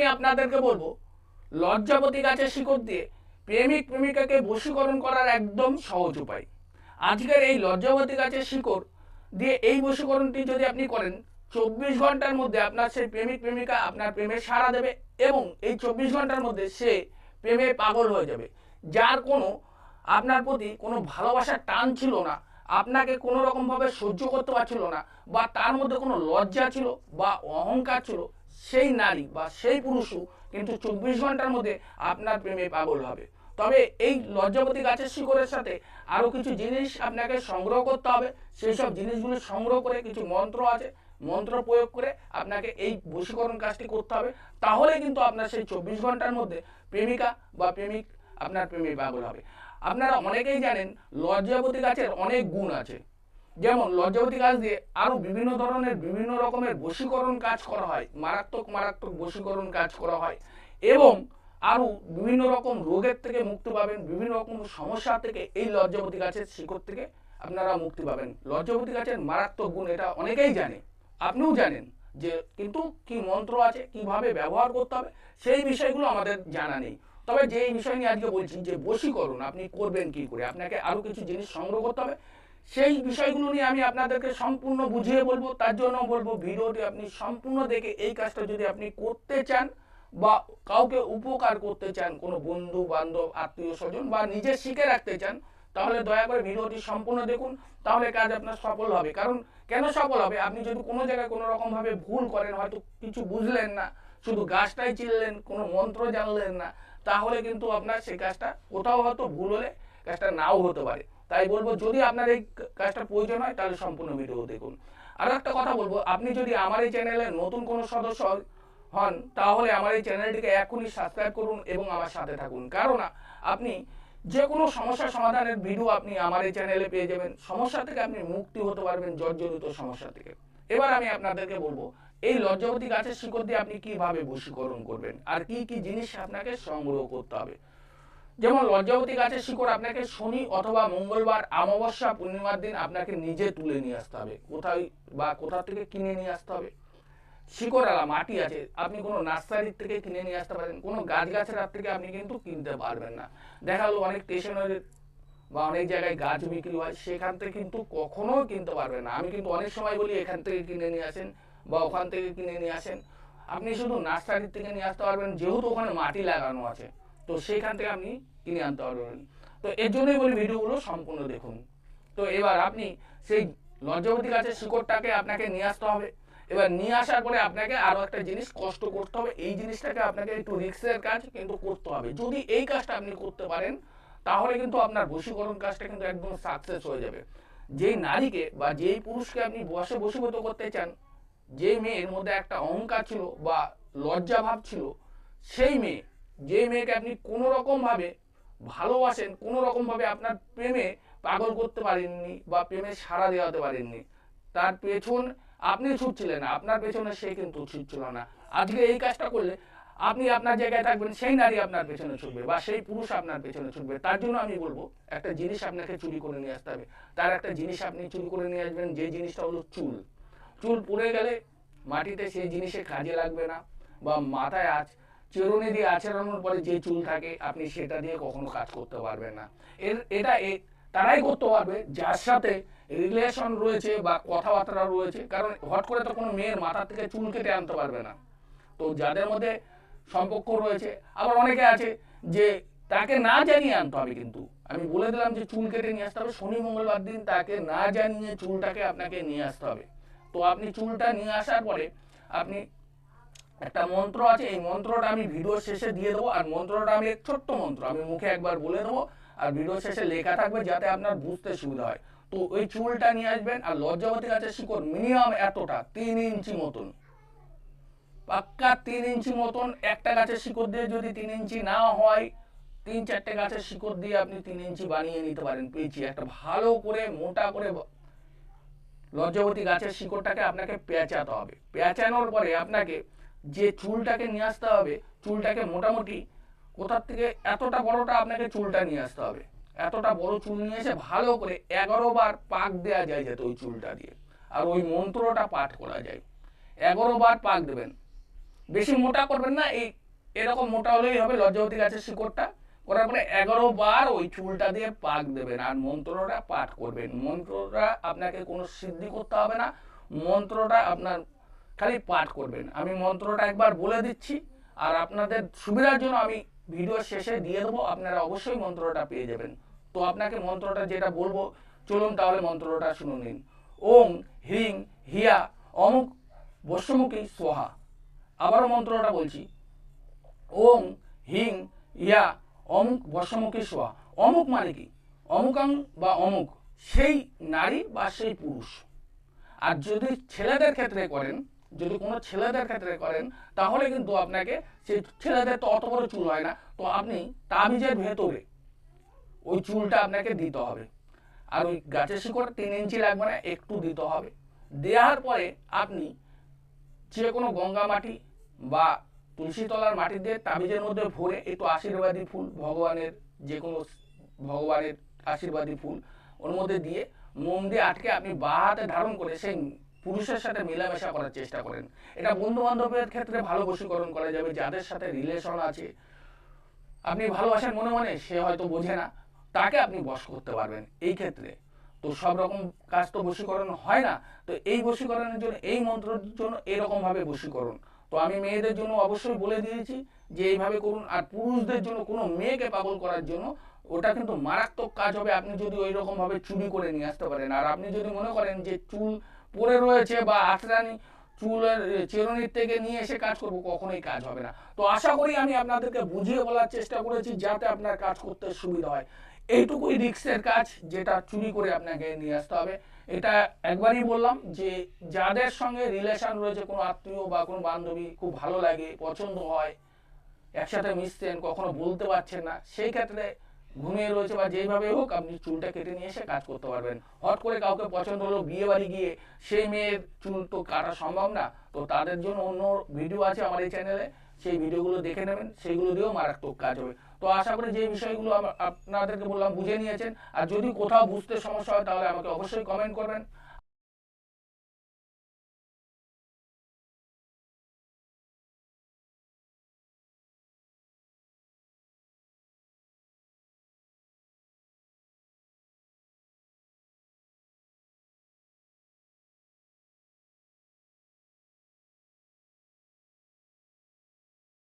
আমি আপনাদেরকে বলবো লজ্জাবতী গাছের শিকড় দিয়ে প্রেমিক প্রেমিকাকে বশীকরণ করার একদম সহজ উপায়। আজকের এই লজ্জাবতী গাছের শিকড় দিয়ে এই বশীকরণটি যদি আপনি করেন, 24 ঘন্টার মধ্যে আপনার সেই প্রেমিক প্রেমিকা আপনার প্রেমে সাড়া দেবে এবং এই 24 ঘন্টার মধ্যে সে প্রেমে পাগল হয়ে যাবে। যার কোনো আপনার প্রতি কোনো ভালোবাসার টান ছিল না, আপনাকে কোনো রকমভাবে সহ্য করতে পারছিল না, বা তার মধ্যে কোনো লজ্জা ছিল বা অহংকার ছিল, সেই নারী বা সেই পুরুষও কিন্তু 24 ঘন্টার মধ্যে আপনার প্রেমে পাগল হবে। তবে এই লজ্জাবতী গাছের শিকড়ের সাথে আরও কিছু জিনিস আপনাকে সংগ্রহ করতে হবে। সেই সব জিনিসগুলো সংগ্রহ করে কিছু মন্ত্র আছে, মন্ত্র প্রয়োগ করে আপনাকে এই বশীকরণ কাজটি করতে হবে। তাহলে কিন্তু আপনার সেই 24 ঘন্টার মধ্যে প্রেমিকা বা প্রেমিক আপনার প্রেমে পাগল হবে। আপনারা অনেকেই জানেন লজ্জাবতী গাছের অনেক গুণ আছে। যেমন লজ্জাবতী গাছ দিয়ে আরও বিভিন্ন ধরনের বিভিন্ন রকমের বশীকরণ কাজ করা হয়, মারাত্মক মারাত্মক বশীকরণ কাজ করা হয়, এবং আরও বিভিন্ন রকম রোগের থেকে মুক্তি পাবেন, বিভিন্ন রকম সমস্যা থেকে এই লজ্জাবতী গাছের শিকড় থেকে আপনারা মুক্তি পাবেন। লজ্জাবতী গাছের মারাত্মক গুণ এটা অনেকেই জানে, আপনিও জানেন, যে কিন্তু কি মন্ত্র আছে, কিভাবে ব্যবহার করতে হবে, সেই বিষয়গুলো আমাদের জানা নেই। তবে যে বিষয় নিয়ে আজকে বলছি, যে বশীকরণ আপনি করবেন কি করে, আপনাকে আরও কিছু জিনিস সংগ্রহ করতে হবে, সেই বিষয়গুলো নিয়ে আমি আপনাদেরকে সম্পূর্ণ বুঝিয়ে বলবো। তার জন্য বলবো ভিডিওটি আপনি সম্পূর্ণ দেখে এই কাজটা যদি আপনি করতে চান বা কাউকে উপকার করতে চান, কোনো বন্ধু বান্ধব আত্মীয় স্বজন বা নিজে শিখে রাখতে চান, তাহলে দয়া করে ভিডিওটি সম্পূর্ণ দেখুন, তাহলে কাজ আপনার সফল হবে। কারণ কেন সফল হবে, আপনি যদি কোনো জায়গায় কোনো রকমভাবে ভুল করেন, হয়তো কিছু বুঝলেন না, শুধু গাছটাই চিনলেন, কোনো মন্ত্র জানলেন না, তাহলে কিন্তু আপনার সেই কাজটা কোথাও হয়তো ভুল হলে কাজটা নাও হতে পারে। তাই বলবো যদি আপনার এই কাজটা প্রয়োজন হয় তাহলে সম্পূর্ণ ভিডিও দেখুন। আর একটা কথা বলবো, আপনি যদি আমার এই চ্যানেলে নতুন কোনো সদস্য হন, তাহলে আমার এই চ্যানেলটিকে এখনই সাবস্ক্রাইব করুন এবং আমার সাথে থাকুন। কারণ আপনি যে কোনো সমস্যার সমাধানের ভিডিও আপনি আমার এই চ্যানেলে পেয়ে যাবেন। সমস্যা থেকে আপনি মুক্তি হতে পারবেন, জর্জরিত সমস্যা থেকে। এবার আমি আপনাদেরকে বলবো এই লজ্জাবতী গাছের শিকড় দিয়ে আপনি কিভাবে বশীকরণ করবেন আর কি কি জিনিস আপনাকে সংগ্রহ করতে হবে। যেমন লজ্জাবতী গাছের শিকড় আপনাকে শনি অথবা মঙ্গলবার, অমাবস্যা, পূর্ণিমার দিন আপনাকে নিজে তুলে নিয়ে আসতে হবে, কোথায় বা কোথা থেকে কিনে নিয়ে আসতে হবে। শিকড়ালা মাটি আছে, আপনি কোনো নার্সারির থেকে কিনে নিয়ে আসতে পারেন, কোনো গাছের হাত থেকে আপনি কিন্তু কিনতে পারবেন না। দেখা গেলো অনেক স্টেশনারি বা অনেক জায়গায় গাছ বিক্রি হয়, সেখান থেকে কিন্তু কখনো কিনতে পারবেন না। আমি কিন্তু অনেক সময় বলি এখান থেকে কিনে নিয়ে আসেন বা ওখান থেকে কিনে নিয়ে আসেন। আপনি শুধু নার্সারির থেকে নিয়ে আসতে পারবেন, যেহেতু ওখানে মাটি লাগানো আছে, তো সেইখান থেকে আপনি কিনে আনতে পারবেন। তো এর জন্যই বলি ভিডিওগুলো সম্পূর্ণ দেখুন। তো এবার আপনি সেই লজ্জাবতী গাছের শিকড়টাকে আপনাকে নিয়ে আসতে হবে। এবার নিয়ে আসার পরে আপনাকে আরও একটা জিনিস কষ্ট করতে হবে, এই জিনিসটাকে আপনাকে একটু রিস্কের কাজ কিন্তু করতে হবে। যদি এই কাজটা আপনি করতে পারেন তাহলে কিন্তু আপনার বশীকরণ কাজটা কিন্তু একদম সাকসেস হয়ে যাবে। যেই নারীকে বা যেই পুরুষকে আপনি বশীভূত করতে চান, যে মেয়ের মধ্যে একটা অহংকার ছিল বা লজ্জা ভাব ছিল, সেই মেয়ে, যে মেয়েকে আপনি কোনো রকমভাবে ভালোবাসেন, কোনো রকমভাবে আপনার প্রেমে পাগল করতে পারেননি বা প্রেমে সাড়া দেওয়াতে পারেননি, তার পেছন আপনি ছুটছিলেন না, আপনার পেছনে সে কিন্তু ছুটছিল না। আজকে এই কাজটা করলে আপনি আপনার জায়গায় থাকবেন, সেই নারী আপনার পেছনে ছুটবে বা সেই পুরুষ আপনার পেছনে ছুটবে। তার জন্য আমি বলবো একটা জিনিস আপনাকে চুরি করে নিয়ে আসতে হবে। তার একটা জিনিস আপনি চুরি করে নিয়ে আসবেন, যে জিনিসটা হলো চুল। চুল পড়ে গেলে মাটিতে সেই জিনিসে কাজে লাগবে না, বা মাথায় চিরুনি দিয়ে আছড়ানোর পরে যে চুল থাকে আপনি সেটা দিয়ে কখনো কাজ করতে পারবেন না। এটা তারাই করতে পারবে যার সাথে রিলেশন রয়েছে বা কথাবার্তা রয়েছে, কারণ হট করে তো কোনো মেয়ের মাথা থেকে চুল কেটে আনতে পারবে না। তো যাদের মধ্যে সম্পর্ক রয়েছে, আবার অনেকে আছে যে তাকে না জানিয়ে আনতে হবে। কিন্তু আমি বলে দিলাম যে চুল কেটে নিয়ে আসতে হবে, শনি মঙ্গলবার দিন তাকে না জানিয়ে চুলটাকে আপনাকে নিয়ে আসতে হবে। তো আপনি চুলটা নিয়ে আসার পরে আপনি একটা মন্ত্র আছে, এই মন্ত্রটা আমি ভিডিও শেষে দিয়ে দেবো। আর মন্ত্রটা আমি ছোট্ট মন্ত্র, আমি মুখে একবার বলে দেবো আর ভিডিও শেষে লেখা থাকবে যাতে আপনার বুঝতে সুবিধা হয়। তো ওই চুলটা নিয়ে আসবেন, আর লজ্জাবতী গাছের শিকড় মিনিমাম এতটা 3 ইঞ্চি মতন, পাক্কা 3 ইঞ্চি মতন। একটা গাছের শিকড় দিয়ে যদি 3 ইঞ্চি না হয়, 3-4টে গাছের শিকড় দিয়ে আপনি 3 ইঞ্চি বানিয়ে নিতে পারেন। পেঁচিয়ে একটা ভালো করে মোটা করে লজ্জাবতী গাছের শিকড়টাকে আপনাকে পেঁচাতে হবে। পেঁচানোর পরে আপনাকে যে চুলটাকে নিয়ে আসতে হবে, চুলটাকে মোটামুটি কোথার থেকে এতটা বড়টা আপনাকে চুলটা নিয়ে আসতে হবে। এতটা বড় চুল নিয়ে এসে ভালো করে 11 বার পাক দেওয়া যায় যাতে ওই চুলটা দিয়ে, আর ওই মন্ত্রটা পাঠ করা যায়। 11 বার পাক দেবেন, বেশি মোটা করবেন না, এরকম মোটা হলেই হবে লজ্জাবতী গাছের শিকড়টা। করার পরে 11 বার ওই চুলটা দিয়ে পাক দেবেন আর মন্ত্রটা পাঠ করবেন। মন্ত্রটা আপনাকে কোনো সিদ্ধি করতে হবে না, মন্ত্রটা আপনার খালি পাঠ করবেন। আমি মন্ত্রটা একবার বলে দিচ্ছি, আর আপনাদের সুবিধার জন্য আমি ভিডিও শেষে দিয়ে দেবো, আপনারা অবশ্যই মন্ত্রটা পেয়ে যাবেন। তো আপনাকে মন্ত্রটা যেটা বলবো, চলুন তাহলে মন্ত্রটা শুনে নিন। ওং হ্রিং হিয়া অমুক বস্যমুখী সোহা। আবারও মন্ত্রটা বলছি, ওং হিং ইয়া অমুক বর্ষমুখী সোহা। অমুক মানে কি? অমুকাং বা অমুক সেই নারী বা সেই পুরুষ। আর যদি ছেলেদের ক্ষেত্রে করেন, যদি কোনো ছেলেদের ক্ষেত্রে করেন, তাহলে কিন্তু আপনাকে, সেই ছেলেদের তো অত বড় চুল হয় না, তো আপনি তাবিজের ভেতরে ওই চুলটা আপনাকে দিতে হবে। আর ওই গাছের শিকড় 3 ইঞ্চি লাগবে না, একটু দিতে হবে। দেওয়ার পরে আপনি যে কোনো গঙ্গা মাটি বা তুলসী তলার মাটি দিয়ে তাবিজের মধ্যে ভরে একটু আশীর্বাদী ফুল, ভগবানের যে কোনো ভগবানের আশীর্বাদী ফুল ওর মধ্যে দিয়ে মোম দিয়ে আটকে আপনি বাঁ হাতে ধারণ করে সেই পুরুষের সাথে মেলামেশা করার চেষ্টা করেন। এটা বন্ধু বান্ধবের ক্ষেত্রে ভালো বশীকরণ করা যাবে। যাদের সাথে রিলেশন আছে, আপনি ভালোবাসেন মনে মনে, সে হয়তো বোঝে না, তাকে আপনি বশ করতে পারবেন এই ক্ষেত্রে। তো সব রকম কাজ তো বশীকরণ হয় না, তো এই বশীকরণের জন্য, এই মন্ত্রের জন্য এরকম ভাবে বশীকরণ। তো আমি মেয়েদের জন্য অবশ্যই বলে দিয়েছি যে এইভাবে করুন। আর পুরুষদের জন্য, কোনো মেয়েকে পাগল করার জন্য ওটা কিন্তু মারাত্মক কাজ হবে আপনি যদি ওই রকম ভাবে চুরি করে নিয়ে আসতে পারেন। আর আপনি যদি মনে করেন যে চুল পড়ে রয়েছে বা আঁচড়ানি, চুলের চিরুনির থেকে নিয়ে এসে কাজ করব, কখনোই কাজ হবে না। তো আশা করি আমি আপনাদেরকে বুঝিয়ে বলার চেষ্টা করেছি যাতে আপনার কাজ করতে সুবিধা হয়। এইটুকুই রিস্কের কাজ, যেটা চুরি করে আপনাকে নিয়ে আসতে হবে। এটা একবারই বললাম যে যাদের সঙ্গে রিলেশন রয়েছে, কোনো আত্মীয় বা কোনো বান্ধবী খুব ভালো লাগে, পছন্দ হয়, একসাথে মিশছেন, কখনো বলতে পারছেন না, সেই ক্ষেত্রে ঘুমিয়ে রয়েছে বা যেইভাবে হোক আপনি চুলটা কেটে নিয়ে এসে কাজ করতে পারবেন। হট করে কাউকে পছন্দ হলো, বিয়ে বাড়ি গিয়ে সেই মেয়ের চুল তো কাটা সম্ভব না, তো তাদের জন্য অন্য ভিডিও আছে আমার এই চ্যানেলে, সেই ভিডিওগুলো দেখে নেবেন, সেইগুলো দিয়েও মারাত্মক কাজ হবে। তো আশা করি যে বিষয়গুলো আপনাদেরকে বললাম বুঝে নিয়েছেন। আর যদি কোথাও বুঝতে সমস্যা হয় তাহলে আমাকে অবশ্যই কমেন্ট করবেন।